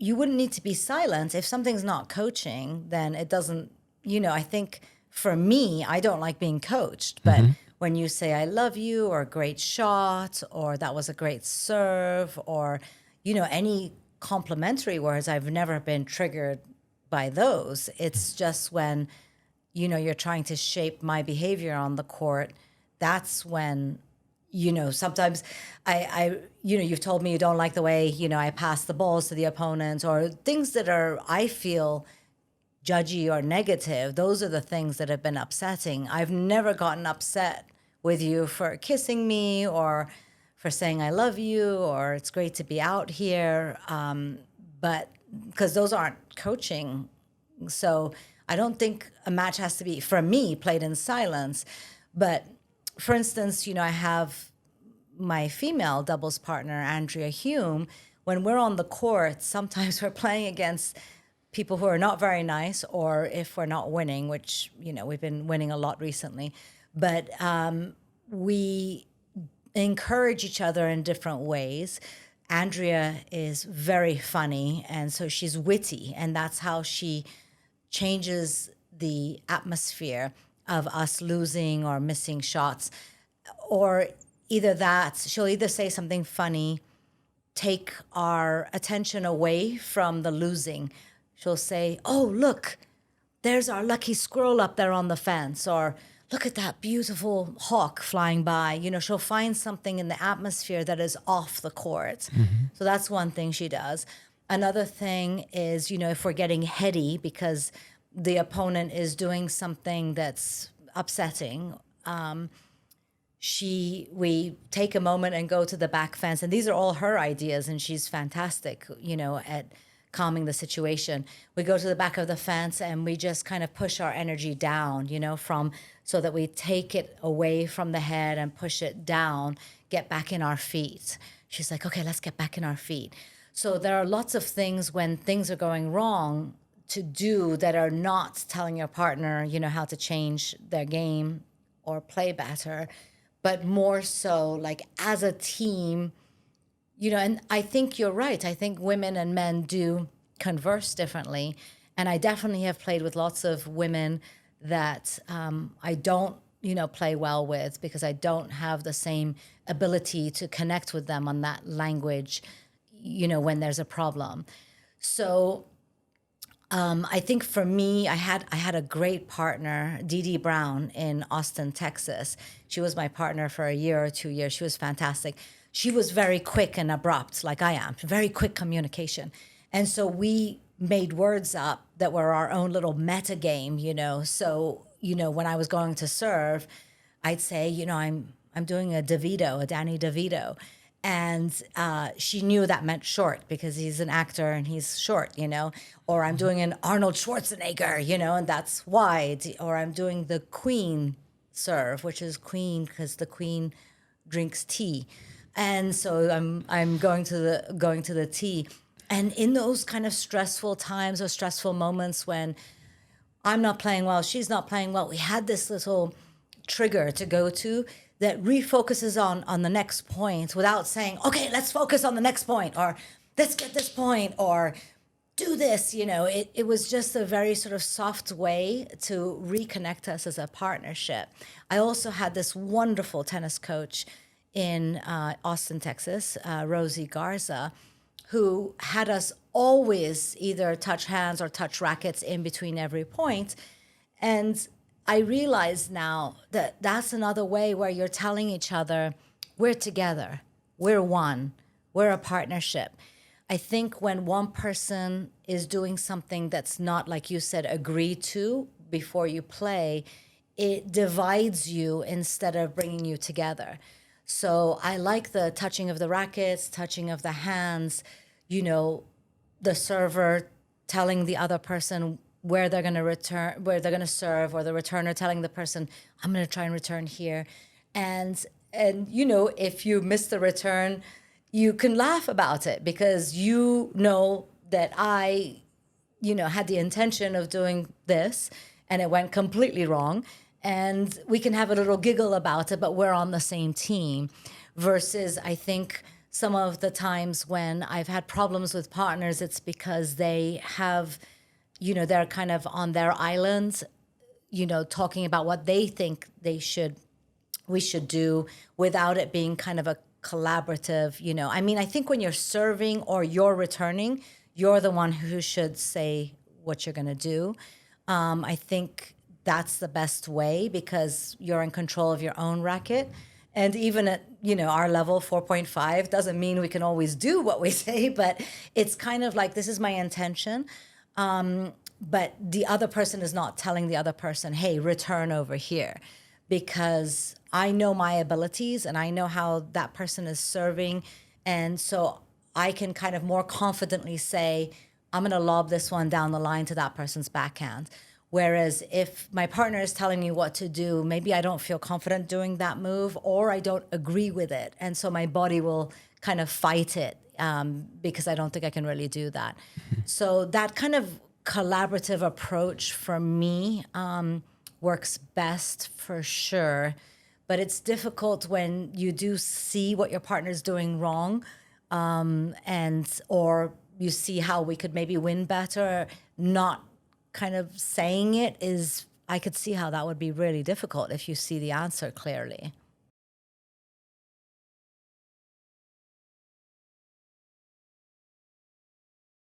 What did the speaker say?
you wouldn't need to be silent. If something's not coaching, then it doesn't, I think for me, I don't like being coached, but when you say I love you or great shot or that was a great serve or, any complimentary words, I've never been triggered by those. It's just when, you're trying to shape my behavior on the court, that's when, sometimes you've told me you don't like the way, I pass the balls to the opponent or things that are, I feel judgy or negative. Those are the things that have been upsetting. I've never gotten upset with you for kissing me or for saying I love you or it's great to be out here. But because those aren't coaching. So I don't think a match has to be, for me, played in silence. But for instance, I have my female doubles partner, Andrea Hume. When we're on the court, sometimes we're playing against people who are not very nice, or if we're not winning, which, we've been winning a lot recently. But we encourage each other in different ways. Andrea is very funny, and so she's witty, and that's how she changes the atmosphere of us losing or missing shots. Or she'll either say something funny, take our attention away from the losing. She'll say, oh, look, there's our lucky squirrel up there on the fence, or look at that beautiful hawk flying by. She'll find something in the atmosphere that is off the court. So that's one thing she does. Another thing is, if we're getting heady because the opponent is doing something that's upsetting, we take a moment and go to the back fence. And these are all her ideas, and she's fantastic, at calming the situation. We go to the back of the fence and we just kind of push our energy down, so that we take it away from the head and push it down, get back in our feet. She's like, okay, let's get back in our feet. So there are lots of things when things are going wrong to do that are not telling your partner, how to change their game or play better, but more so like as a team, and I think you're right. I think women and men do converse differently. And I definitely have played with lots of women that I don't, play well with because I don't have the same ability to connect with them on that language, when there's a problem. So I think for me, I had a great partner, Dee Dee Brown in Austin, Texas. She was my partner for a year or 2 years. She was fantastic. She was very quick and abrupt, like I am, very quick communication. And so we made words up that were our own little meta game, So, when I was going to serve, I'd say, I'm doing a Danny DeVito. And she knew that meant short because he's an actor and he's short, Or I'm doing an Arnold Schwarzenegger, and that's wide. Or I'm doing the queen serve, which is queen because the queen drinks tea. And so I'm going to the tea. And in those kind of stressful times or stressful moments when I'm not playing well, she's not playing well, we had this little trigger to go to that refocuses on the next point without saying, okay, let's focus on the next point, or let's get this point, or do this. It was just a very sort of soft way to reconnect us as a partnership. I also had this wonderful tennis coach in Austin, Texas, Rosie Garza, who had us always either touch hands or touch rackets in between every point. And I realize now that that's another way where you're telling each other, we're together, we're one, we're a partnership. I think when one person is doing something that's not, like you said, agreed to before you play, it divides you instead of bringing you together. So I like the touching of the rackets, touching of the hands, the server telling the other person where they're going to return, where they're going to serve, or the returner telling the person, I'm going to try and return here. And if you miss the return, you can laugh about it because that I, had the intention of doing this and it went completely wrong. And we can have a little giggle about it, but we're on the same team. Versus, I think some of the times when I've had problems with partners, it's because they have, they're kind of on their islands, talking about what they think we should do without it being kind of a collaborative, I mean, I think when you're serving or you're returning, you're the one who should say what you're going to do. I think that's the best way because you're in control of your own racket. And even at, our level 4.5 doesn't mean we can always do what we say, but it's kind of like, this is my intention. But the other person is not telling the other person, hey, return over here, because I know my abilities and I know how that person is serving. And so I can kind of more confidently say, I'm going to lob this one down the line to that person's backhand. Whereas if my partner is telling me what to do, maybe I don't feel confident doing that move or I don't agree with it. And so my body will kind of fight it because I don't think I can really do that. So that kind of collaborative approach for me works best for sure. But it's difficult when you do see what your partner's doing wrong or you see how we could maybe win better, not kind of saying it is, I could see how that would be really difficult if you see the answer clearly.